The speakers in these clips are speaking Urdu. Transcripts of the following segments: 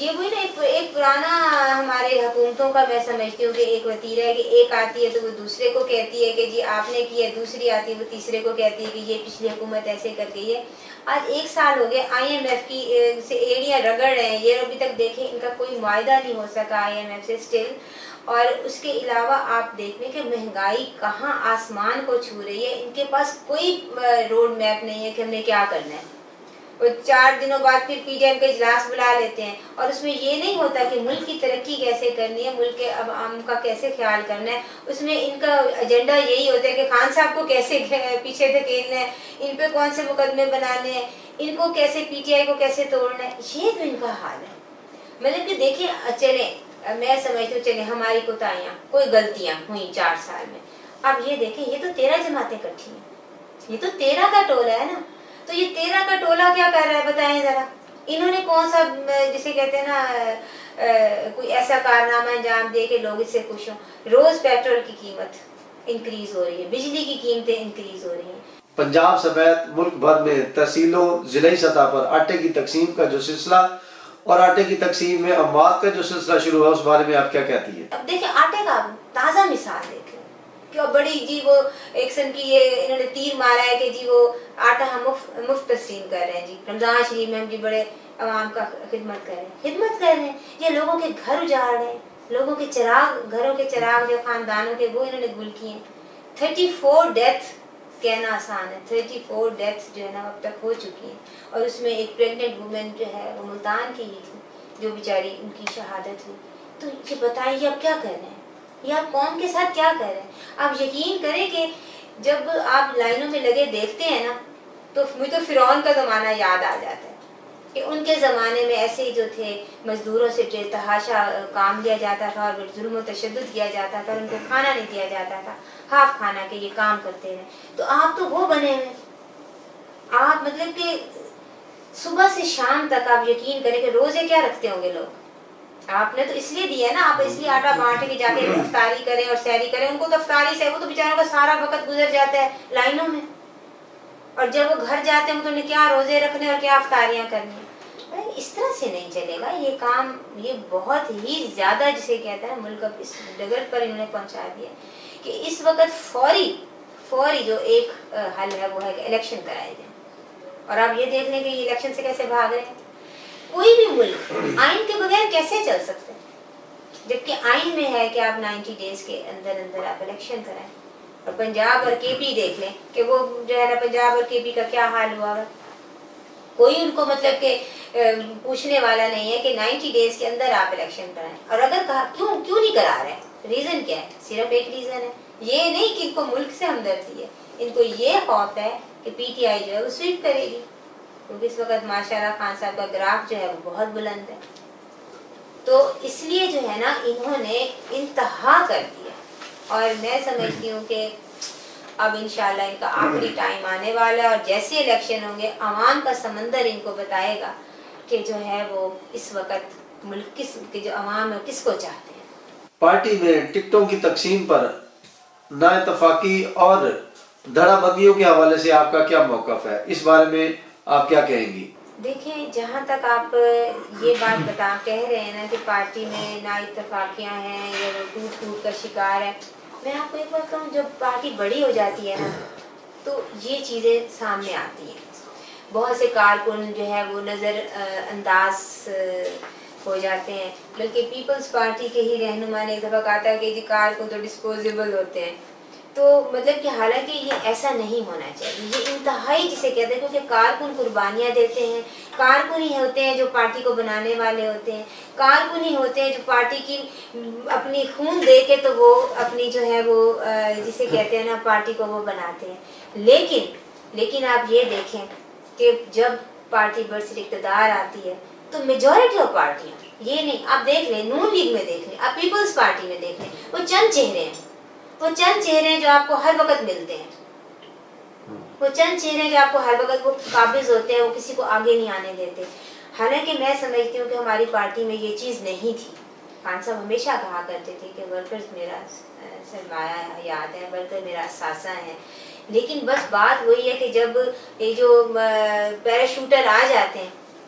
یہ وہی نا ایک پرانا ہمارے حکومتوں کا میں سمجھتی ہوں کہ ایک وتیرہ ہے کہ ایک آتی ہے تو وہ دوسرے کو کہتی ہے کہ جی آپ نے کیا، دوسری آتی ہے وہ تیسرے کو کہتی ہے کہ یہ پچھلی حکومت ایسے کر گئی ہے. آج 1 سال ہو گیا IMF کی سے ایڑیاں رگڑ رہے ہیں. یہ ابھی تک دیکھیں ان کا کوئی معاہدہ نہیں ہو سکا IMF سے اسٹل. اور اس کے علاوہ آپ دیکھ لیں کہ مہنگائی کہاں آسمان کو چھو رہی ہے. ان کے پاس کوئی روڈ میپ نہیں ہے کہ ہم نے کیا کرنا ہے. وہ 4 دنوں بعد پھر PTM کا اجلاس بلا لیتے ہیں اور اس میں یہ نہیں ہوتا کہ ملک کی ترقی کیسے کرنی ہے، ملک کے عوام کا کیسے خیال کرنا ہے. اس میں ان کا ایجنڈا یہی ہوتا ہے کہ خان صاحب کو کیسے پیچھے دھکیلنا ہے، ان پہ کون سے مقدمے بنانے ہیں، ان کو کیسے PTI کو کیسے توڑنا ہے. یہ تو ان کا حال ہے. مطلب کہ دیکھیں چلیں میں سمجھتی ہوں چلیں ہماری کوتاہیاں کوئی غلطیاں ہوئیں 4 سال میں. اب یہ دیکھیں یہ تو 13 جماعتیں کٹھی ہیں، یہ تو 13 کا ٹولہ ہے نا. تو یہ 13 کا ٹولہ کیا کر رہا ہے بتائیں ذرا. انہوں نے کون سا جسے کہتے ہیں نا کوئی ایسا کارنامہ انجام دے کہ لوگ اس سے خوش ہوں. روز پیٹرول کی قیمت انکریز ہو رہی ہے، بجلی کی قیمتیں انکریز ہو رہی ہیں. پنجاب سمیت ملک بھر میں تحصیلوں ضلعی سطح پر آٹے کی تقسیم کا جو سلسلہ اور آٹے کی تقسیم میں اموات کا جو سلسلہ شروع ہوا، اس بارے میں آپ کیا کہتی ہیں؟ اب دیکھیں آٹے کا تازہ مثال دیکھیں کہ بڑی جی وہ ایک قسم کی یہ انہوں نے تیر مارا ہے کہ جی وہ آٹا ہم مفت تقسیم کر رہے ہیں. جی رمضان شریف میں ہم جی بڑے عوام کا خدمت کر رہے ہیں. یہ لوگوں کے گھر اجاڑ رہے ہیں، لوگوں کے چراغ، گھروں کے چراغ جو خاندانوں کے وہ انہوں نے گل کیے ہیں. 34 ڈیتھ کہنا آسان ہے، 34 ڈیتھ جو ہے نا اب تک ہو چکی ہیں. اور اس میں ایک پریگننٹ وومن جو ہے وہ ملتان کی ہی تھی جو بیچاری ان کی شہادت ہوئی. تو یہ بتائیے اب کیا کر رہے ہیں، یہ آپ قوم کے ساتھ کیا کر رہے ہیں. آپ یقین کریں کہ جب آپ لائنوں میں لگے دیکھتے ہیں نا تو مجھے تو فرعون کا زمانہ یاد آ جاتا ہے کہ ان کے زمانے میں ایسے جو تھے مزدوروں سے تحاشا کام لیا جاتا تھا اور ظلم و تشدد کیا جاتا تھا اور ان کو کھانا نہیں دیا جاتا تھا، ہاف کھانا کے یہ کام کرتے ہیں. تو آپ تو وہ بنے ہوئے، آپ مطلب کہ صبح سے شام تک آپ یقین کریں کہ روزے کیا رکھتے ہوں گے لوگ. آپ نے تو اس لیے دیا نا، آپ اس لیے آٹا بانٹ کے جا کے افطاری کریں اور سحری کریں. ان کو تو افطاری سے وہ تو بیچاروں کا سارا وقت گزر جاتا ہے لائنوں میں، اور جب وہ گھر جاتے ہیں تو انہیں کیا روزے رکھنے اور کیا افطاریاں کرنی. اس طرح سے نہیں چلے گا یہ کام. یہ بہت ہی زیادہ جسے کہتا ہے ملک اب اس ڈگر پر انہوں نے پہنچا دیا کہ اس وقت فوری جو ایک حل ہے وہ ہے کہ الیکشن کرائے جائیں. اور آپ یہ دیکھ لیں کہ یہ الیکشن سے کیسے بھاگ رہے ہیں. کوئی بھی ملک آئین کے بغیر کیسے چل سکتے ہیں، جبکہ آئین میں ہے کہ آپ 90 ڈیز کے اندر آپ الیکشن کرائیں. اور پنجاب اور KP دیکھ لیں کہ وہ جو ہے نا پنجاب اور KP کا کیا حال ہوا ہے. کوئی ان کو مطلب کہ پوچھنے والا نہیں ہے کہ 90 ڈیز کے اندر آپ الیکشن کرائیں. اور اگر کہا کیوں نہیں کرا رہے، ریزن کیا ہے؟ صرف ایک ریزن ہے، یہ نہیں کہ ان کو ملک سے ہمدردی ہے، ان کو یہ خوف ہے کہ PTI جو ہے وہ سویپ کرے گی. کیونکہ اس وقت ماشاءاللہ خان صاحب کا گراف جو ہے وہ بہت بلند ہے. تو اس لیے جو ہے نا انہوں نے انتہا کر دیا. اور میں سمجھتی ہوں کہ اب انشاءاللہ ان کا آخری ٹائم آنے والا ہے اور جیسے الیکشن ہوں گے عوام کا سمندر ان کو بتائے گا کہ جو ہے وہ اس وقت ملک کس کے جو عوام ہے کس کو چاہتے ہیں. پارٹی میں ٹکٹوں کی تقسیم پر نا اتفاقی اور دھڑا بندیوں کے حوالے سے آپ کا کیا موقف ہے، اس بارے میں آپ کیا کہیں گی؟ دیکھیں جہاں تک آپ یہ بات کہہ رہے ہیں نا کہ پارٹی میں نا اتفاقیاں ہیں یا وہ ٹوٹ کا شکار ہے، میں آپ کو ایک بات کہوں، جب پارٹی بڑی ہو جاتی ہے نا تو یہ چیزیں سامنے آتی ہیں. بہت سے کارکن جو ہے وہ نظر انداز ہو جاتے ہیں. بلکہ پیپلز پارٹی کے ہی رہنما نے ایک دفعہ کہا تھا کہ جی کارکن تو ڈسپوزیبل ہوتے ہیں. تو مطلب کہ حالانکہ یہ ایسا نہیں ہونا چاہیے. یہ انتہائی جسے کہتے ہیں کیونکہ کارکن قربانیاں دیتے ہیں، کارکن ہی ہوتے ہیں جو پارٹی کو بنانے والے ہوتے ہیں، کارکن ہی ہوتے ہیں جو پارٹی کی اپنی خون دے کے تو وہ اپنی جو ہے وہ جسے کہتے ہیں نا پارٹی کو وہ بناتے ہیں. لیکن آپ یہ دیکھیں کہ جب پارٹی برسر اقتدار آتی ہے تو میجورٹی آف پارٹیاں، یہ نہیں، آپ دیکھ لیں نون لیگ میں دیکھ لیں، آپ پیپلز پارٹی میں دیکھ لیں، وہ چند چہرے ہیں جو آپ کو ہر وقت ملتے ہیں. وہ چند چہرے جو آپ کو ہر وقت وہ قابض ہوتے ہیں، وہ کسی کو آگے نہیں آنے دیتے. حالانکہ میں سمجھتی ہوں کہ ہماری پارٹی میں یہ چیز نہیں تھی. خان صاحب ہمیشہ کہا کرتے تھے کہ ورکرز میرا سرمایہ یاد ہے، ورکر میرا اثاثہ ہے. لیکن بس بات وہی ہے کہ جب یہ جو پیراشوٹر آ جاتے ہیں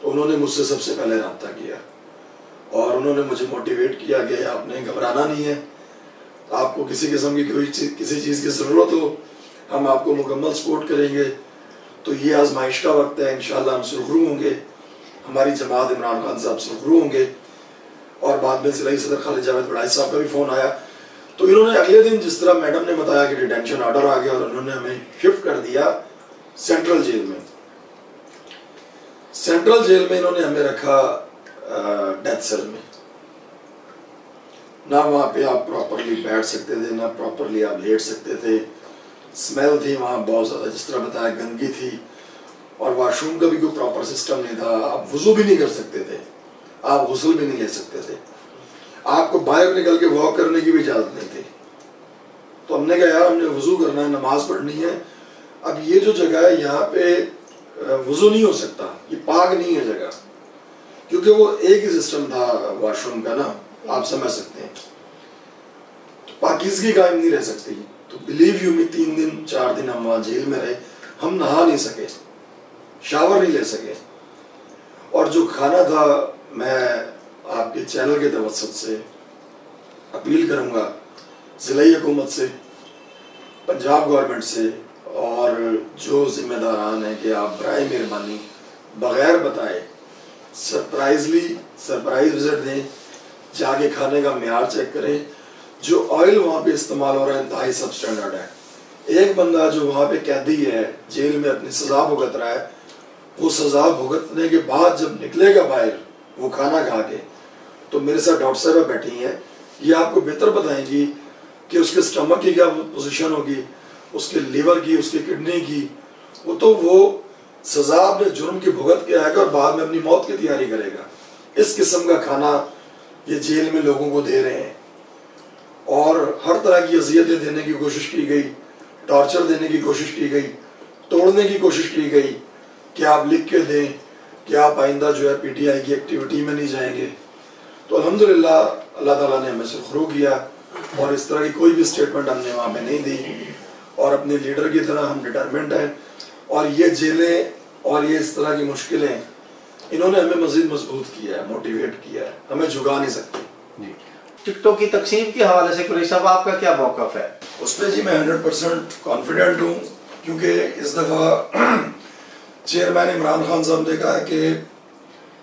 تو انہوں نے مجھ سے سب سے پہلے رابطہ کیا اور انہوں نے مجھے موٹیویٹ کیا کہ آپ نے گھبرانا نہیں ہے، آپ کو کسی قسم کی کسی چیز کی ضرورت ہو ہم آپ کو مکمل سپورٹ کریں گے، تو یہ آزمائش کا وقت ہے، انشاءاللہ ہم سرخرو ہوں گے، ہماری جماعت عمران خان صاحب سرخرو ہوں گے۔ اور بعد میں ضلعی صدر خالد جاوید بڑائی صاحب کا بھی فون آیا، تو انہوں نے اگلے دن جس طرح میڈم نے بتایا کہ ڈیٹینشن آرڈر آ گیا اور انہوں نے ہمیں شفٹ کر دیا سینٹرل جیل میں۔ سینٹرل جیل میں انہوں نے ہمیں رکھا ڈیتھ سیل میں، نہ وہاں پہ آپ پراپرلی بیٹھ سکتے تھے، نہ پراپرلی آپ لیٹ سکتے تھے، اسمیل تھی وہاں بہت زیادہ، جس طرح بتایا گندگی تھی، اور واش روم کا بھی کوئی پراپر سسٹم نہیں تھا، آپ وضو بھی نہیں کر سکتے تھے، آپ غسل بھی نہیں لے سکتے تھے، آپ کو باہر نکل کے واک کرنے کی بھی اجازت نہیں تھی۔ تو ہم نے کہا یار ہم نے وضو کرنا ہے، نماز پڑھنی ہے، اب یہ جو جگہ ہے یہاں پہ وضو نہیں ہو سکتا، یہ پاک نہیں ہے جگہ، کیونکہ وہ ایک ہی سسٹم تھا واش روم کا نا، آپ سمجھ سکتے ہیں، تو پاکیزگی قائم نہیں رہ سکتی۔ تو بلیو یو می 3 دن 4 دن ہم وہاں جیل میں رہے، ہم نہا نہیں سکے، شاور نہیں لے سکے، اور جو کھانا تھا میں آپ کے چینل کے توسط سے اپیل کروں گا ضلعی حکومت سے، پنجاب گورنمنٹ سے، اور جو ذمہ داران ہیں کہ آپ برائے مہربانی بغیر بتائے سرپرائز وزٹ دیں، جا کے کھانے کا معیار چیک کریں۔ جو آئل وہاں پہ استعمال ہو رہا ہے انتہائی سب سٹینڈرڈ ہے۔ ایک بندہ جو وہاں پہ قیدی ہے، جیل میں اپنی سزا بھگت رہا ہے، وہ سزا بھگتنے کے بعد جب نکلے گا باہر وہ کھانا کھا کے، تو میرے ساتھ ڈاکٹر صاحبہ بیٹھی ہیں، یہ آپ کو بہتر بتائیں گی کہ اس کے سٹمک کی کیا پوزیشن ہوگی، اس کے لیور کی، اس کی کڈنی کی، وہ سزا اپنے جرم کی بھگت کے آئے گا اور بعد میں اپنی موت کی تیاری کرے گا۔ اس قسم کا کھانا یہ جیل میں لوگوں کو دے رہے ہیں، اور ہر طرح کی اذیتیں دینے کی کوشش کی گئی، ٹارچر دینے کی کوشش کی گئی، توڑنے کی کوشش کی گئی کہ آپ لکھ کے دیں کہ آپ آئندہ جو ہے پی ٹی آئی کی ایکٹیویٹی میں نہیں جائیں گے۔ تو الحمدللہ اللہ تعالیٰ نے ہمیں سرخرو کیا، اور اس طرح کی کوئی بھی سٹیٹمنٹ ہم نے وہاں پہ نہیں دی، اور اپنے لیڈر کی طرح ہم ڈٹرمنٹ ہیں، اور یہ جیلیں اور یہ اس طرح کی مشکلیں انہوں نے ہمیں مزید مضبوط کیا ہے، موٹیویٹ کیا ہے، ہمیں جھکا نہیں سکتے۔ جی، ٹکٹوں کی تقسیم کے حوالے سے قریشی صاحب آپ کا کیا موقف ہے؟ اس پہ جی میں 100% کانفیڈنٹ ہوں، کیونکہ اس دفعہ چیئرمین عمران خان صاحب نے کہا کہ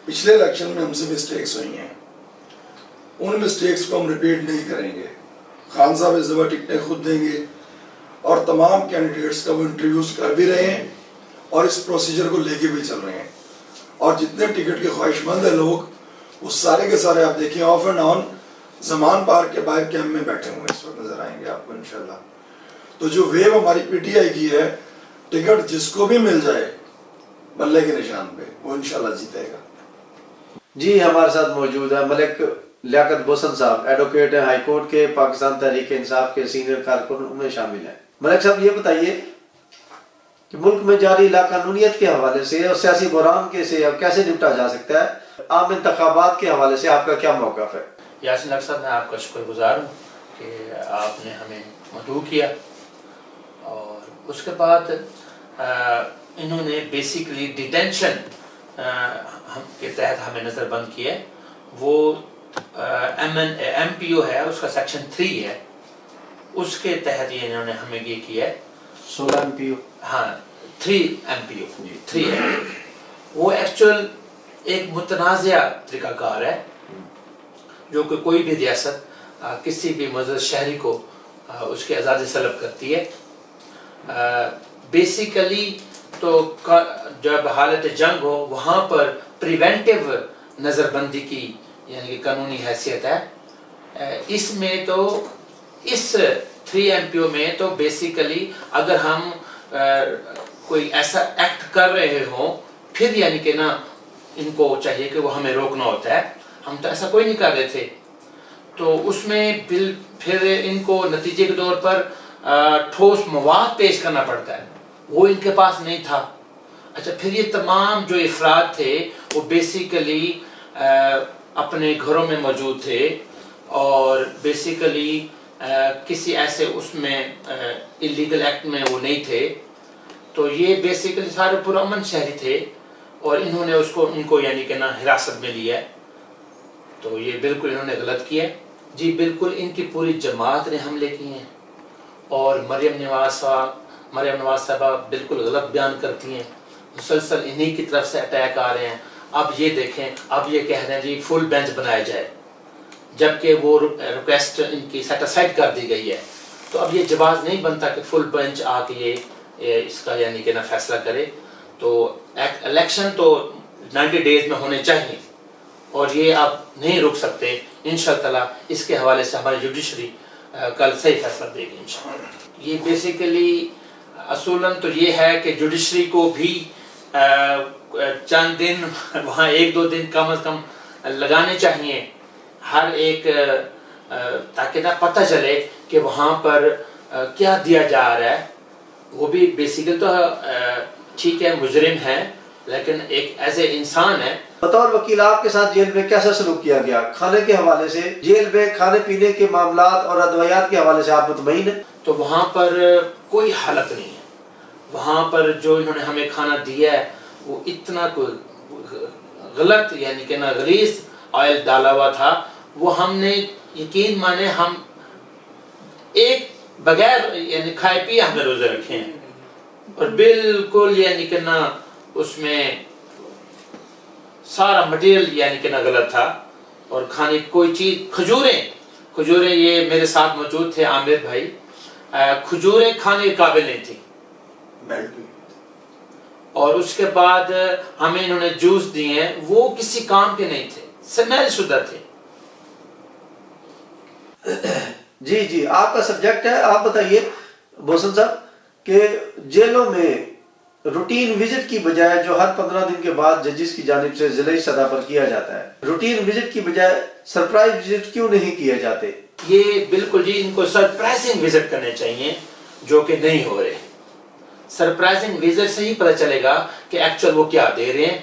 پچھلے الیکشن میں ہم سے مسٹیکس ہوئی ہیں، ان مسٹیکس کو ہم ریپیٹ نہیں کریں گے۔ خان صاحب اس دفعہ ٹکٹیں خود دیں گے، اور تمام کینڈیڈیٹس کا وہ انٹرویوز کر بھی رہے ہیں اور اس پروسیجر کو لے کے بھی چل رہے ہیں، اور جتنے ٹکٹ کے خواہش مند ہیں لوگ وہ سارے کے سارے آپ دیکھیں of and on Zaman park کے باہر کیمپ میں بیٹھے ہوئے اس وقت نظر آئیں گے آپ کو انشاءاللہ۔ تو جو ویو ہماری پی ٹی آئی کی ہے، ٹکٹ جس کو بھی مل جائے بلے کے نشان پہ وہ انشاءاللہ جیتے گا۔ جی ہمارے ساتھ موجود ہے ملک لیاقت بوسن صاحب، ایڈوکیٹ ہیں، ہائی کورٹ کے، پاکستان تحریک انصاف کے سینئر کارکن میں شامل ہیں۔ ملک صاحب یہ بتائیے کہ ملک میں جاری لاقانونیت کے حوالے سے اور سیاسی بحران کے سے کیسے نپٹا جا سکتا ہے؟ عام انتخابات کے حوالے سے آپ کا کیا موقف ہے؟ یاسین اکثر میں آپ کا شکر گزار ہوں کہ آپ نے ہمیں مدعو کیا، اور اس کے بعد انہوں نے بیسیکلی ڈیٹینشن کے تحت ہمیں نظر بند کیا ہے۔ وہ ایم پی او ہے، اس کا سیکشن 3 ہے، اس کے تحت یہ انہوں نے ہمیں یہ کیا ہے 16 ایم پی او، ہاں 3 ایم پی او 3 ہے۔ وہ ایکچوئل ایک متنازع طریقہ کار ہے جو کہ کوئی بھی ریاست کسی بھی معزز شہری کو اس کی آزادی سلب کرتی ہے۔ بیسیکلی تو جب حالت جنگ ہو وہاں پر پریونٹیو نظر بندی کی یعنی کہ قانونی حیثیت ہے۔ اس میں تو اس 3 ایم پی او میں تو بیسیکلی اگر ہم کوئی ایسا ایکٹ کر رہے ہوں پھر یعنی کہ نا ان کو چاہیے کہ وہ ہمیں روکنا ہوتا ہے، ہم تو ایسا کوئی نہیں کر رہے تھے، تو اس میں پھر ان کو نتیجے کے طور پر ٹھوس مواد پیش کرنا پڑتا ہے، وہ ان کے پاس نہیں تھا۔ اچھا پھر یہ تمام جو افراد تھے وہ بیسیکلی اپنے گھروں میں موجود تھے اور بیسیکلی کسی ایسے اس میں اللیگل ایکٹ میں وہ نہیں تھے، تو یہ بیسیکلی سارے پرامن شہری تھے اور انہوں نے ان کو یعنی کہ نا حراست میں لیا ہے، تو یہ بالکل انہوں نے غلط کیا ہے جی۔ بالکل ان کی پوری جماعت نے حملے کیے ہیں، اور مریم نواز صاحبہ بالکل غلط بیان کرتی ہیں، مسلسل انہی کی طرف سے اٹیک آ رہے ہیں۔ اب یہ دیکھیں، اب یہ کہہ رہے ہیں جی فل بینچ بنایا جائے، جبکہ وہ ریکویسٹ ان کی سیٹ اسائڈ کر دی گئی ہے۔ تو اب یہ جواز نہیں بنتا کہ فل بینچ آ کے یہ اس کا یعنی کہ نا فیصلہ کرے۔ تو الیکشن تو 90 ڈیز میں ہونے چاہیے، اور یہ اب نہیں رک سکتے۔ انشاءاللہ تعالیٰ اس کے حوالے سے ہماری جوڈیشری کل صحیح فیصلہ دے گی انشاءاللہ۔ یہ بیسیکلی اصولاً تو یہ ہے کہ جوڈیشری کو بھی چند دن وہاں 1-2 دن کم از کم لگانے چاہیے ہر ایک، تاکہ نہ پتہ چلے کہ وہاں پر کیا دیا جا رہا ہے۔ وہ بھی بیسیکلی تو ٹھیک ہے مجرم ہے، لیکن ایک ایز اے انسان ہے۔ بطور وکیل آپ کے ساتھ جیل میں کیسا سلوک کیا گیا؟ کھانے کے حوالے سے جیل میں کھانے پینے کے معاملات اور ادویات کے حوالے سے آپ مطمئن ہیں؟ تو وہاں پر کوئی حالت نہیں ہے، وہاں پر جو انہوں نے ہمیں کھانا دیا ہے وہ اتنا کوئی غلط یعنی کہ نا غلیظ آئل ڈالا ہوا تھا، وہ ہم نے یقین مانے ہم ایک بغیر یعنی کھائے پیے ہم نے روزے رکھے ہیں، اور بالکل یعنی کہ نا اس میں سارا مٹیریل یعنی کہ نا غلط تھا، اور کھانے کی کوئی چیز کھجوریں یہ میرے ساتھ موجود تھے عامر بھائی، کھجوریں کھانے کے قابل نہیں تھی، اور اس کے بعد ہمیں انہوں نے جوس دیے ہیں وہ کسی کام کے نہیں تھے، سمیل شدہ تھے۔ جی آپ کا سبجیکٹ ہے، آپ بتائیے محسن صاحب کہ جیلوں میں روٹین وزٹ کی بجائے جو ہر 15 دن کے بعد ججز کی جانب سے ضلعی سطح پر کیا جاتا ہے، روٹین وزٹ کی بجائے سرپرائز وزٹ کیوں نہیں کیے جاتے؟ یہ بالکل جی ان کو سرپرائزنگ وزٹ کرنے چاہیے، جو کہ نہیں ہو رہے۔ سرپرائزنگ وزٹ سے ہی پتہ چلے گا کہ ایکچوئل وہ کیا دے رہے ہیں۔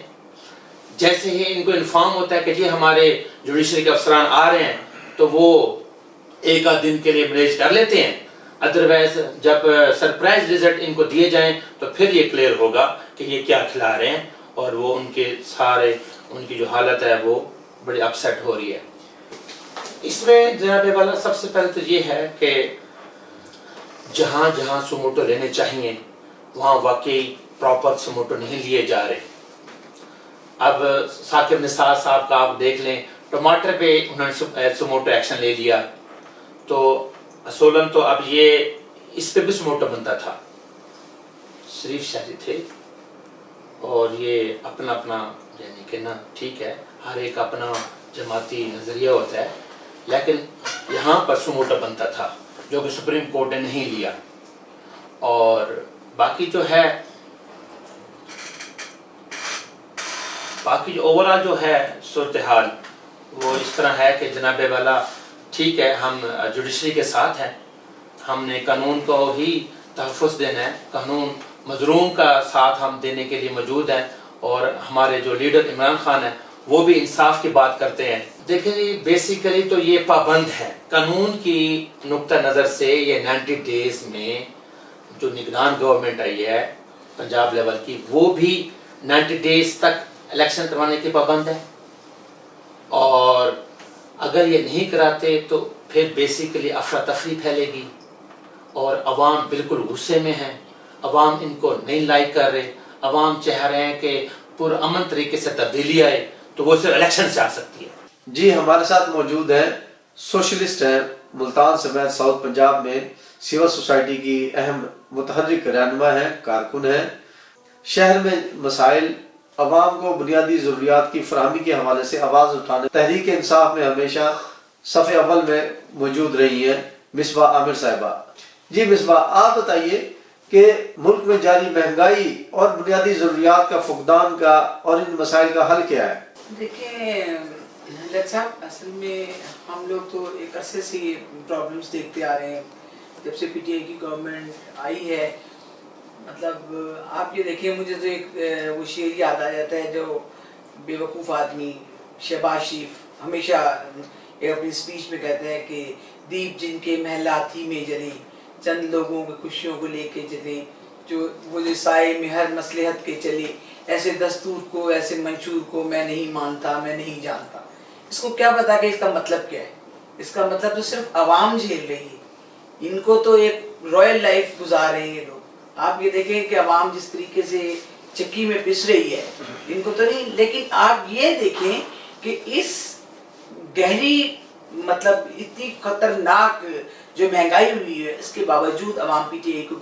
جیسے ہی ان کو انفارم ہوتا ہے کہ جی ہمارے جوڈیشری کے افسران آ رہے ہیں، تو وہ 1 دن کے لیے مینیج کر لیتے ہیں، ادروائز جب سرپرائز وزٹ ان کو دیے جائیں تو پھر یہ کلیئر ہوگا کہ یہ کیا کھلا رہے ہیں، اور وہ ان کی جو حالت ہے وہ بڑی اپسیٹ ہو رہی ہے۔ اس میں جناب والا سب سے پہلے تو یہ ہے کہ جہاں جہاں سموٹو لینے چاہیے وہاں واقعی پراپر سموٹو نہیں لیے جا رہے۔ اب ثاقب نثار صاحب کا آپ دیکھ لیں، ٹماٹر پہ انہوں نے سموٹو ایکشن لے لیا، تو اصولاً تو اب یہ اس پہ بھی سموٹو بنتا تھا۔ شریف شہری تھے، اور یہ اپنا یعنی کہ نا ٹھیک ہے ہر ایک اپنا جماعتی نظریہ ہوتا ہے، لیکن یہاں پر سموٹو بنتا تھا جو کہ سپریم کورٹ نے نہیں لیا۔ اور باقی جو اوورال جو ہے صورتحال وہ اس طرح ہے کہ جناب والا ٹھیک ہے ہم جوڈیشری کے ساتھ ہیں، ہم نے قانون کو ہی تحفظ دینا ہے، قانون مظلوم کا ساتھ ہم دینے کے لیے موجود ہیں، اور ہمارے جو لیڈر عمران خان ہیں وہ بھی انصاف کی بات کرتے ہیں۔ دیکھیں بیسیکلی تو یہ پابند ہے قانون کی نقطہ نظر سے، یہ 90 ڈیز میں جو نگران گورنمنٹ آئی ہے پنجاب لیول کی، وہ بھی 90 ڈیز تک الیکشن کروانے کی پابند ہے، اور اگر یہ نہیں کراتے تو پھر بیسیکلی افراتفری پھیلے گی، اور عوام بالکل غصے میں ہے، عوام ان کو نہیں لائک کر رہے، عوام چاہ رہے ہیں کہ پرامن طریقے سے تبدیلی آئے، تو وہ صرف الیکشن سے آ سکتی ہے۔ جی ہمارے ساتھ موجود ہیں سوشلسٹ ہیں، ملتان سمیت ساؤتھ پنجاب میں سول سوسائٹی کی اہم متحرک رہنما ہیں، کارکن ہیں۔ شہر میں مسائل، عوام کو بنیادی ضروریات کی فراہمی کے حوالے سے آواز اٹھانے تحریک انصاف میں ہمیشہ صف اول میں موجود رہی ہیں مصباح عامر صاحبہ۔ جی مصباح آپ بتائیے کہ ملک میں جاری مہنگائی اور بنیادی ضروریات کا فقدان کا اور ان مسائل کا حل کیا ہے؟ دیکھیں لت صاحب، اصل میں ہم لوگ تو ایک عرصے سے یہ پرابلمس دیکھتے آ رہے ہیں جب سے پی ٹی آئی کی گورنمنٹ آئی ہے۔ مطلب آپ یہ دیکھیں، مجھے تو ایک وہ شعر یاد آ جاتا ہے جو بے وقوف آدمی شہباز شریف ہمیشہ اپنی اسپیچ میں کہتے ہیں کہ دیپ جن کے محلات ہی میں جلے، چند لوگوں کے خوشیوں کو لے کے چلے، جو وہ جو سائے میں ہر مصلحت کے چلے، ایسے دستور کو، ایسے منشور کو میں نہیں مانتا، میں نہیں جانتا. اس کو کیا پتا کہ اس کا مطلب کیا ہے؟ اس کا مطلب تو صرف عوام جھیل رہی ہے. ان کو تو ایک رائل لائف گزار رہے ہیں یہ لوگ. آپ یہ دیکھیں کہ عوام جس طریقے سے چکی میں پس رہی ہے، ان کو تو نہیں. لیکن آپ یہ دیکھیں کہ اس گہری مطلب اتنی خطرناک جو مہنگائی ہوئی ہے، اس کے باوجود عوام پی ٹی آئی کو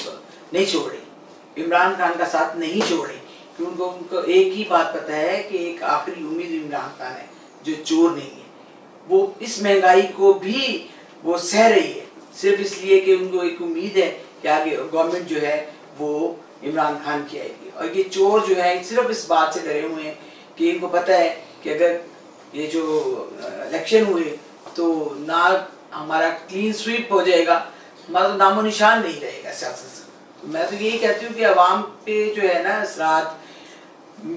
نہیں چھوڑ رہی، عمران خان کا ساتھ نہیں چھوڑ رہی. ان کو ایک ہی بات پتہ ہے کہ ایک آخری امید عمران خان ہے جو چور نہیں ہے. وہ اس مہنگائی کو بھی وہ سہ رہی ہے صرف اس لیے کہ ان کو ایک امید ہے کہ آگے گورنمنٹ جو ہے وہ عمران خان کی آئے گی. اور یہ چور جو ہے صرف اس بات سے ڈرے ہوئے ہیں کہ ان کو پتہ ہے کہ اگر یہ جو الیکشن ہوئے تو نہ ہمارا کلین سویپ ہو جائے گا، ہمارا تو نام و نشان نہیں رہے گا سیاست سے. میں تو یہی کہتی ہوں کہ عوام پہ جو ہے نا اثرات،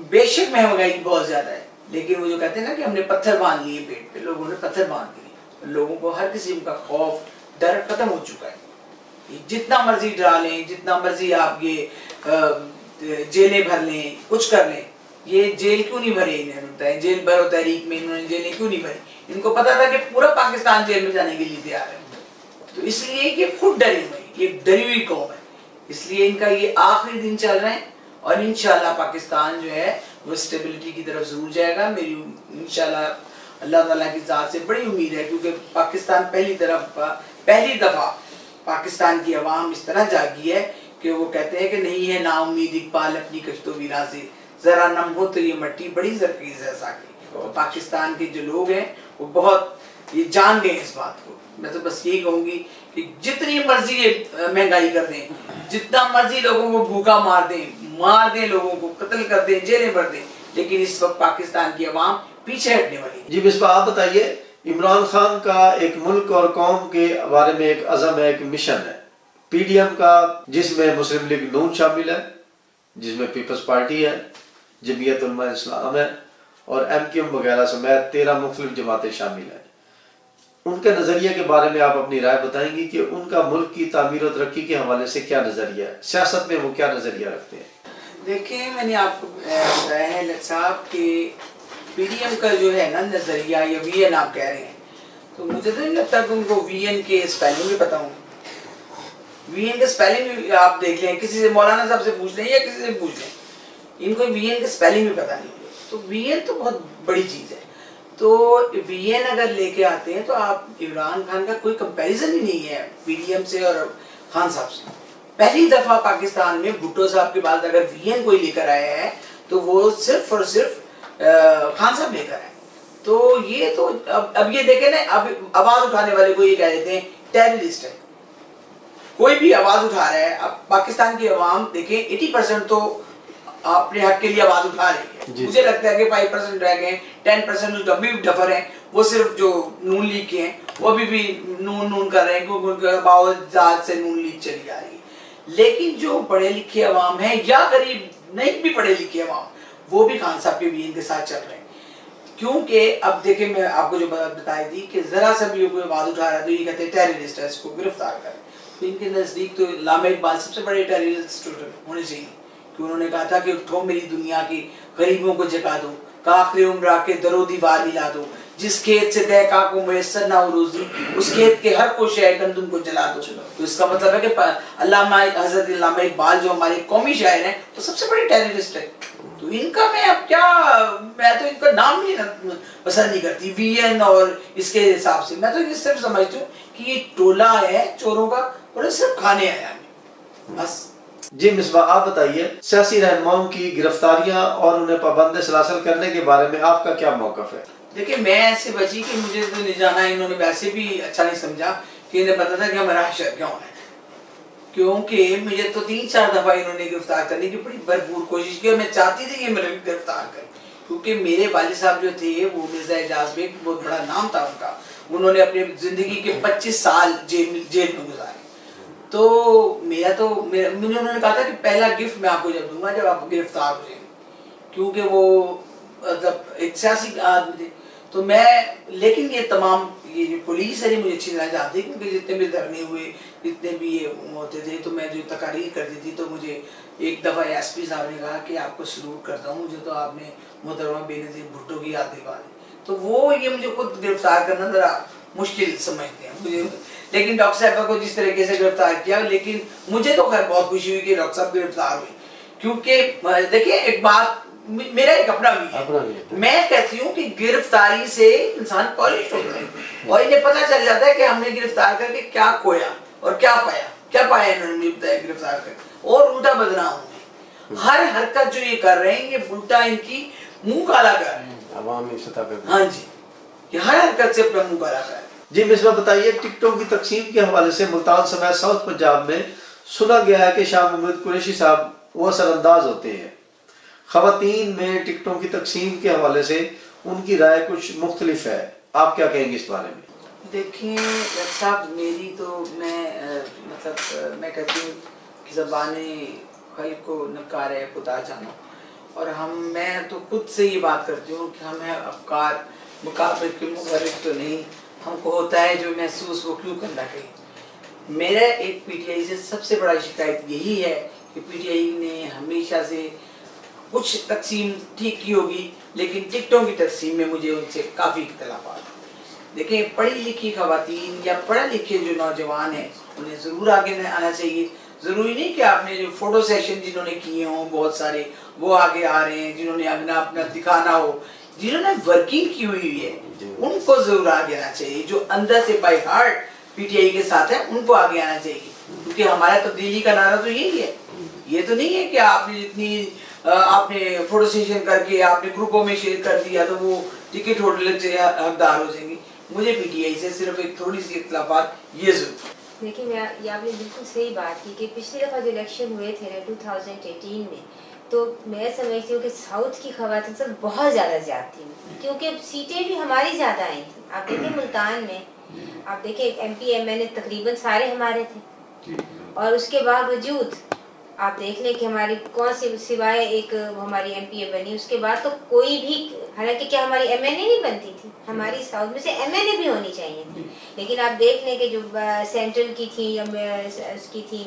بے شک مہنگائی بہت زیادہ ہے، لیکن وہ جو کہتے ہیں نا کہ ہم نے پتھر باندھ لیے پیٹ پہ، لوگوں نے پتھر باندھ لیے. لوگوں کو ہر قسم کا خوف ڈر ختم ہو چکا ہے. جتنا مرضی ڈرا لیں، جتنا مرضی آپ یہ جیلیں بھر لیں، کچھ کر لیں. یہ جیل کیوں نہیں بھرے انہوں نے بتایا؟ جیل بھرو تحریک میں انہوں نے جیلیں کیوں نہیں بھری؟ ان کو پتا تھا کہ پورا پاکستان جیل میں جانے کے لیے تیار ہے. تو اس لیے کہ خود ڈری ہوئی، یہ ڈری ہوئی قوم ہے. اس لیے ان کا یہ آخری دن چل رہے ہیں اور انشاءاللہ پاکستان جو ہے وہ اسٹیبلٹی کی طرف ضرور جائے گا. میری انشاءاللہ اللہ تعالیٰ کی ذات سے بڑی امید ہے، کیونکہ پاکستان پہلی دفعہ پاکستان کی عوام اس طرح جاگی ہے کہ وہ کہتے ہیں کہ نہیں ہے نا امید اقبال اپنی کشت و ویرا سے، ذرا نم ہو تو یہ مٹی بڑی زرخیز ہے ساکی. پاکستان کے جو لوگ ہیں وہ بہت یہ جان گئے اس بات کو. میں تو بس یہی کہوں گی کہ جتنی مرضی مہنگائی کر دیں، جتنا مرضی لوگوں کو بھوکا مار دیں، لوگوں کو قتل کر دیں، جیلیں بھر دیں، لیکن اس وقت پاکستان کی عوام پیچھے ہٹنے والی ہے. جی بسما آپ بتائیے، عمران خان کا ایک ملک اور قوم کے بارے میں ایک عزم ہے، ایک مشن ہے. پی ڈی ایم کا جس میں مسلم لیگ نون شامل ہے، جس میں پیپلز پارٹی ہے، جمعیت علماء اسلام ہے اور ایم کیو ایم وغیرہ سمیت 13 مختلف جماعتیں شامل ہیں. ان کے نظریے کے بارے میں آپ اپنی رائے بتائیں گی کہ ان کا ملک کی تعمیر و ترقی کے حوالے سے کیا نظریہ ہے، سیاست میں وہ کیا نظریہ رکھتے ہیں؟ دیکھیں میں نے آپ کو بتایا ہے لت صاحب کہ پی ڈی ایم کا جو ہے نا نظریہ یا وی این آپ کہہ رہے ہیں، تو مجھے تو نہیں لگتا کہ ان کو وی این کے اسپیلنگ بھی پتا ہوں. وی این کے اسپیلنگ بھی آپ دیکھ لیں، کسی سے مولانا صاحب سے پوچھ لیں یا کسی سے پوچھ لیں، ان کو وی این کے اسپیلنگ بھی پتا نہیں. تو وی این تو بہت بڑی چیز ہے. تو وی این اگر لے کے آتے ہیں تو آپ عمران خان کا کوئی کمپیریزن ہی نہیں ہے پی ڈی ایم سے اور خان صاحب سے. پہلی دفعہ پاکستان میں بھٹو صاحب کے بعد اگر وی این کوئی لے کر آیا ہے تو وہ صرف اور صرف خان صاحب لے کر آئے. تو یہ تو اب یہ دیکھیں نا، اب آواز اٹھانے والے کو یہ کہہ دیتے ہیں ٹیررسٹ ہے. کوئی بھی آواز اٹھا رہا ہے، اب پاکستان کی عوام دیکھیں 80% تو اپنے حق کے لیے آواز اٹھا رہی ہے. مجھے لگتا ہے کہ 5% رہ گئے، 10% جو ابھی بھی ڈفر ہیں وہ صرف جو نون لیگ کے ہیں وہ ابھی بھی نون کر رہے ہیں کیونکہ ان کے باوجود سے نون لیگ چلی آ رہی ہے. لیکن جو پڑھے لکھے عوام ہیں یا غریب نہیں بھی پڑھے لکھے عوام، وہ بھی خان صاحب کے بھی ان کے ساتھ چل رہے ہیں. کیونکہ اب دیکھیں میں آپ کو جو بتائی تھی کہ ذرا سا بھی کوئی آواز اٹھا رہا ہے تو یہ کہتے ہیں ٹیررسٹ ہے، اس کو گرفتار کریں. تو ان کے نزدیک تو علامہ اقبال سب سے بڑے ٹیررسٹ ہونے چاہیے، کہ انہوں نے کہا تھا کہ اٹھو میری دنیا کی غریبوں کو جگا دو، کاخر عمر آ کے در و دیوار ہلا دو، جس کھیت سے دہقاں کو میسر نہ ہو روزی، اس کھیت کے ہر کو شے گندم کو جلا دو. تو اس کا مطلب ہے کہ علامہ حضرت علامہ اقبال جو ہمارے قومی شاعر ہیں وہ سب سے بڑے ٹیررسٹ ہیں. تو ان کا میں اب کیا، میں تو ان کا نام نہیں پسند نہیں کرتی وی این اور اس کے حساب سے. میں تو یہ صرف سمجھتی ہوں کہ یہ ٹولہ ہے چوروں کا اور صرف کھانے آیا بس. جی مصباح آپ بتائیے، سیاسی رہنماؤں کی گرفتاریاں اور انہیں پابند سلاسل کرنے کے بارے میں آپ کا کیا موقف ہے؟ دیکھیں میں ایسے بچی کہ مجھے تو نہیں جانا، انہوں نے ویسے بھی اچھا نہیں سمجھا کہ انہیں پتا تھا کہ ہمارا حشر کیا ہونا ہے. کیونکہ مجھے تو 3-4 دفعہ انہوں نے گرفتار کرنے کی بڑی بھرپور کوشش کی اور میں چاہتی تھی کہ میرے گرفتار کریں، کیونکہ میرے والد صاحب جو تھے وہ مرزا اعجاز بیگ، بہت بڑا نام تھا ان کا. انہوں نے اپنی زندگی کے 25 سال جیل میں گزارے. تو مجھے انہوں نے کہا تھا کہ پہلا گفٹ میں آپ کو جب دوں گا جب آپ گرفتار ہو جائیں گے، کیونکہ وہ مطلب ایک سیاسی آدمی تھے. تو میں لیکن یہ تمام یہ جو پولیس ہے مجھے اچھی طرح جانتی ہے کیونکہ جتنے بھی دھرنے ہوئے جتنے بھی یہ ہوتے تھے تو میں جو تقاریر کرتی تھی تو مجھے ایک دفعہ ایس پی صاحب نے کہا کہ آپ کو سلوٹ کرتا ہوں مجھے تو آپ نے محترمہ بے نظیر بھٹو کی یاد دلوا دی. تو وہ یہ مجھے خود گرفتار کرنا ذرا مشکل سمجھتے ہیں مجھے, لیکن ڈاکٹر صاحبہ کو جس طریقے سے گرفتار کیا, لیکن مجھے تو خیر بہت خوشی ہوئی کہ ڈاکٹر صاحب گرفتار ہوئے. کیونکہ دیکھیں ایک بات میرا ایک اپنا بھی ہے, میں کہتی ہوں کہ گرفتاری سے انسان پالش ہوتا ہے اور انہیں پتہ چل جاتا ہے کہ ہم نے گرفتار کر کے کیا کھویا اور کیا پایا انہوں نے بتایا گرفتار کر کے, اور الٹا بدنام ہوئے. ہر حرکت جو یہ کر رہے ہیں یہ الٹا ان کی منہ کالا کر رہے ہیں عوامی سطح پہ. ہاں جی, یہ ہر حرکت سے اپنا منہ کالا کر رہے ہیں. جی مصباح بتائیے, ٹک ٹاک کی تقسیم کے حوالے سے ملتان سمیت ساؤتھ پنجاب میں سنا گیا ہے کہ شاہ محمود قریشی صاحب وہ اثر انداز ہوتے ہیں. خواتین میں ٹکٹوں کی تقسیم کے حوالے سے ان کی رائے کچھ مختلف ہے, آپ کیا کہیں گے اس بارے میں؟ دیکھیں ڈاکٹر صاحب, میری تو میں کہتی ہوں کہ زبان خلق کو نکار ہے خدا جانا, اور میں تو خود سے یہ بات کرتی ہوں کہ ہمیں افکار مقابلے کے مغرب تو نہیں, ہم کو ہوتا ہے جو محسوس وہ کیوں کرنا چاہیے. میرا ایک پی ٹی آئی سے سب سے بڑا شکایت یہی ہے کہ پی ٹی آئی نے ہمیشہ سے کچھ تقسیم ٹھیک کی ہوگی لیکن ٹکٹوں کی تقسیم میں مجھے ان سے کافی اختلافات. دیکھیں پڑھی لکھی خواتین یا پڑھے لکھے جو نوجوان ہیں انہیں ضرور آگے آنا چاہیے. ضروری نہیں کہ آپ نے جو فوٹو سیشن جنہوں نے کیے ہوں بہت سارے وہ آگے آ رہے ہیں, جنہوں نے اپنا دکھانا ہو, جنہوں نے ورکنگ کی ہوئی ہے ان کو ضرور آگے آنا چاہیے. جو اندر سے by heart P T I کے ساتھ ہیں ان کو آگے آنا چاہیے, کیونکہ ہمارا تبدیلی کا نعرہ تو یہی ہے. یہ تو نہیں ہے کہ آپ نے جتنی آپ نے فوٹو سیشن کر کے آپ نے گروپوں میں شیئر کر دیا تو وہ ٹکٹ ہولڈر سے حقدار ہو جائیں گے. مجھے پی ٹی آئی سے صرف ایک تھوڑی سی اختلافات یہ ضرور. دیکھیں یہ آپ نے بالکل صحیح بات کی کہ پچھلی دفعہ جو الیکشن ہوئے تھے نا 2018 میں, تو میں سمجھتی ہوں کہ ساؤتھ کی خواتین سب بہت زیادہ زیادتی ہوئی کیونکہ سیٹیں بھی ہماری زیادہ آئی تھیں. آپ دیکھیں ملتان میں آپ دیکھیں M P M L A تقریباً سارے ہمارے تھے, اور اس کے باوجود آپ دیکھ لیں کہ ہماری کون سی سوائے ایک ہماری ایم پی اے بنی اس کے بعد تو کوئی بھی, حالانکہ کیا ہماری ایم این اے نہیں بنتی تھی, ہماری ساؤتھ میں سے ایم این اے بھی ہونی چاہیے تھی, لیکن آپ دیکھ لیں کہ جو سینٹرل کی تھی یا اس کی تھی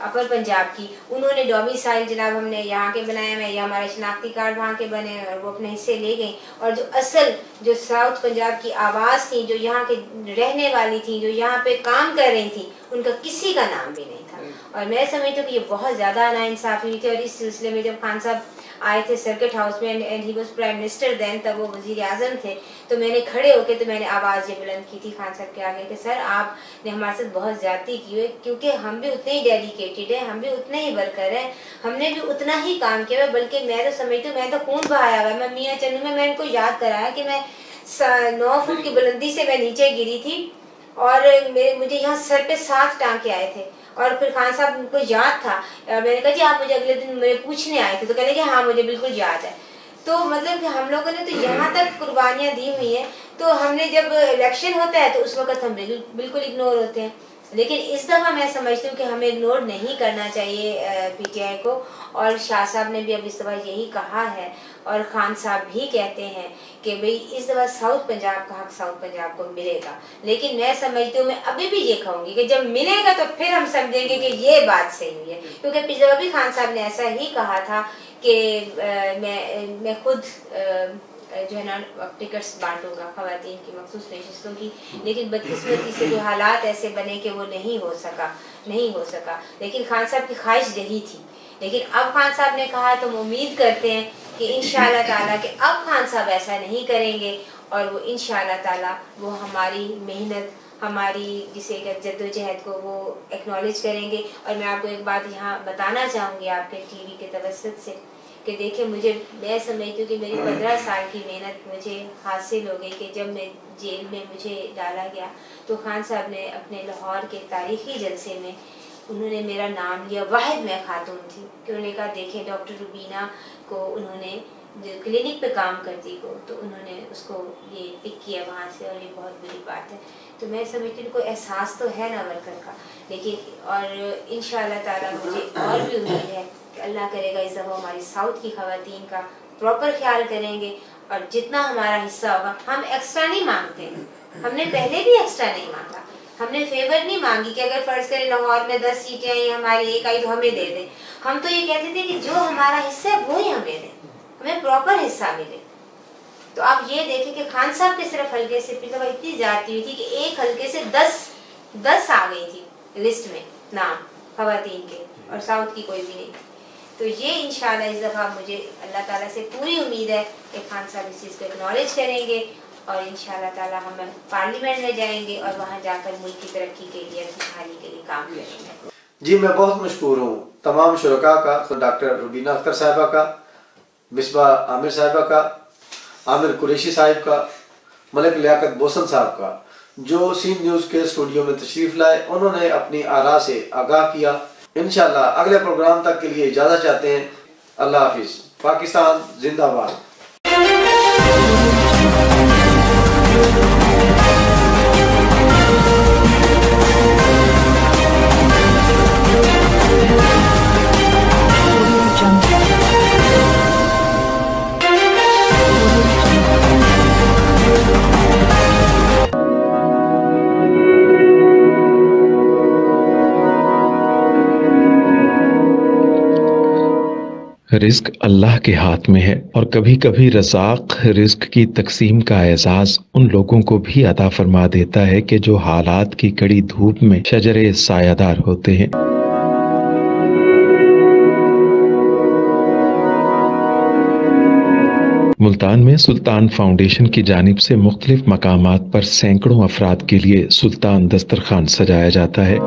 اپر پنجاب کی, انہوں نے ڈومیسائل جناب ہم نے یہاں کے بنایا ہوئے یا ہمارے شناختی کارڈ وہاں کے بنے اور وہ اپنے حصے لے گئیں, اور جو اصل جو ساؤتھ پنجاب کی آواز تھی جو یہاں کے رہنے والی تھی جو یہاں پہ کام کر رہی تھی ان کا کسی کا نام بھی نہیں تھا. اور میں سمجھتی ہوں کہ یہ بہت زیادہ ناانصافی ہوئی تھی. اور اس سلسلے میں جب خان صاحب آئے تھے سرکٹ ہاؤس میں and he was prime minister then, تب وہ وزیر اعظم تھے, تو میں نے کھڑے ہو کے تو میں نے آواز یہ بلند کی تھی خان صاحب کے آگے کہ سر آپ نے ہمارے ساتھ بہت زیادتی کی ہوئی, کیونکہ ہم بھی اتنے ہی ڈیڈیکیٹڈ ہیں, ہم بھی اتنے ہی ورکر ہیں, ہم نے بھی اتنا ہی کام کیا ہے, بلکہ میں تو سمجھتی ہوں میں تو خون بہایا ہوا ہے. میں میاں چنو میں ان کو یاد کرایا کہ میں 9 فٹ کی بلندی سے میں نیچے گری تھی اور مجھے یہاں سر پہ 7 ٹانکے آئے تھے, اور پھر خان صاحب کو یاد تھا, میں نے کہا جی آپ مجھے اگلے دن مجھے پوچھنے آئے تھے, تو کہنے کہ ہاں مجھے بالکل یاد ہے. تو مطلب کہ ہم لوگوں نے تو یہاں تک قربانیاں دی ہوئی ہیں, تو ہم نے جب الیکشن ہوتا ہے تو اس وقت ہم بالکل اگنور ہوتے ہیں. لیکن اس دفعہ میں سمجھتی ہوں کہ ہمیں اگنور نہیں کرنا چاہیے پی ٹی آئی کو, اور شاہ صاحب نے بھی اب اس دفعہ یہی کہا ہے اور خان صاحب بھی کہتے ہیں کہ بھئی اس دفعہ ساؤتھ پنجاب کا حق ساؤتھ پنجاب کو ملے گا. لیکن میں سمجھتی ہوں, میں ابھی بھی یہ کہوں گی کہ جب ملے گا تو پھر ہم سمجھیں گے کہ یہ بات صحیح ہوئی ہے, کیونکہ پچھلی دفعہ بھی خان صاحب نے ایسا ہی کہا تھا کہ میں خود جو ہے نا ٹکٹس بانٹوں گا خواتین کی مخصوص نشستوں کی, لیکن بدقسمتی سے جو حالات ایسے بنے کہ وہ نہیں ہو سکا. لیکن خان صاحب کی خواہش یہی تھی, لیکن اب خان صاحب نے کہا تو ہم امید کرتے ہیں کہ انشاءاللہ تعالیٰ کہ اب خان صاحب ایسا نہیں کریں گے, اور وہ انشاءاللہ تعالیٰ وہ ہماری محنت ہماری جسے جد و جہد کو وہ ایکنالج کریں گے. اور میں آپ کو ایک بات یہاں بتانا چاہوں گی آپ کے ٹی وی کے توسط سے کہ دیکھیں میں سمجھتی ہوں کہ میری 15 سال کی محنت مجھے حاصل ہو گئی کہ جب میں جیل میں مجھے ڈالا گیا تو خان صاحب نے اپنے لاہور کے تاریخی جلسے میں انہوں نے میرا نام لیا, واحد میں خاتون تھی, کہ انہوں نے کہا دیکھیں ڈاکٹر روبینہ کو انہوں نے جو کلینک پہ کام کرتی کو تو انہوں نے اس کو یہ پک کیا وہاں سے, اور یہ بہت بڑی بات ہے. تو میں سمجھتی ہوں ان کو احساس تو ہے نا ورکر کا, لیکن اور انشاءاللہ تعالیٰ مجھے اور بھی امید ہے کہ اللہ کرے گا اس دفعہ ہماری ساؤتھ کی خواتین کا پراپر خیال کریں گے, اور جتنا ہمارا حصہ ہوگا ہم ایکسٹرا نہیں مانگتے ہیں. ہم نے پہلے بھی ایکسٹرا نہیں مانگا, ہم نے فیور نہیں مانگی کہ اگر فرض کریں لاہور میں 10 سیٹیں آئی, ہماری 1 آئی تو ہمیں دے دیں. ہم تو یہ کہتے تھے کہ جو ہمارا حصہ ہے وہی ہمیں دیں, ہمیں پراپر حصہ ملے. تو آپ یہ دیکھیں کہ خان صاحب کے صرف حلقے سے پچھلے اتنی زیادتی ہوئی تھی کہ ایک حلقے سے 10 آ گئی تھی لسٹ میں نام خواتین کے, اور ساؤتھ کی کوئی بھی نہیں. تو یہ انشاءاللہ اس دفعہ مجھے اللہ تعالیٰ سے پوری امید ہے کہ خان صاحب اس چیز کو اکنالج کریں گے, اور انشاءاللہ تعالیٰ ہم پارلیمنٹ میں جائیں گے اور وہاں جا کر ملک کی ترقی کے لیے, خوشحالی کے لیے کام کریں گے. جی میں بہت مشکور ہوں تمام شرکاء کا, ڈاکٹر روبینہ اختر صاحبہ کا, مصباح عامر صاحبہ کا, عامر قریشی صاحب کا, ملک لیاقت بوسن صاحب کا, جو سین نیوز کے اسٹوڈیو میں تشریف لائے. انہوں نے اپنی آراء سے آگاہ کیا. انشاءاللہ اگلے پروگرام تک کے لیے اجازت چاہتے ہیں. اللہ حافظ. پاکستان زندہ باد. رزق اللہ کے ہاتھ میں ہے, اور کبھی کبھی رزاق رزق کی تقسیم کا اعزاز ان لوگوں کو بھی عطا فرما دیتا ہے کہ جو حالات کی کڑی دھوپ میں شجرے سایہ دار ہوتے ہیں. ملتان میں سلطان فاؤنڈیشن کی جانب سے مختلف مقامات پر سینکڑوں افراد کے لیے سلطان دسترخوان سجایا جاتا ہے.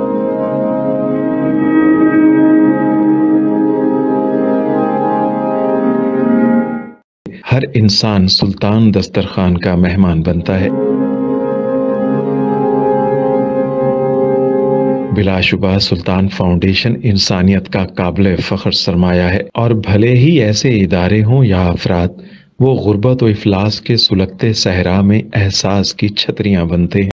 ہر انسان سلطان دسترخوان کا مہمان بنتا ہے. بلا شبہ سلطان فاؤنڈیشن انسانیت کا قابل فخر سرمایہ ہے, اور بھلے ہی ایسے ادارے ہوں یا افراد, وہ غربت و افلاس کے سلگتے صحرا میں احساس کی چھتریاں بنتے ہیں.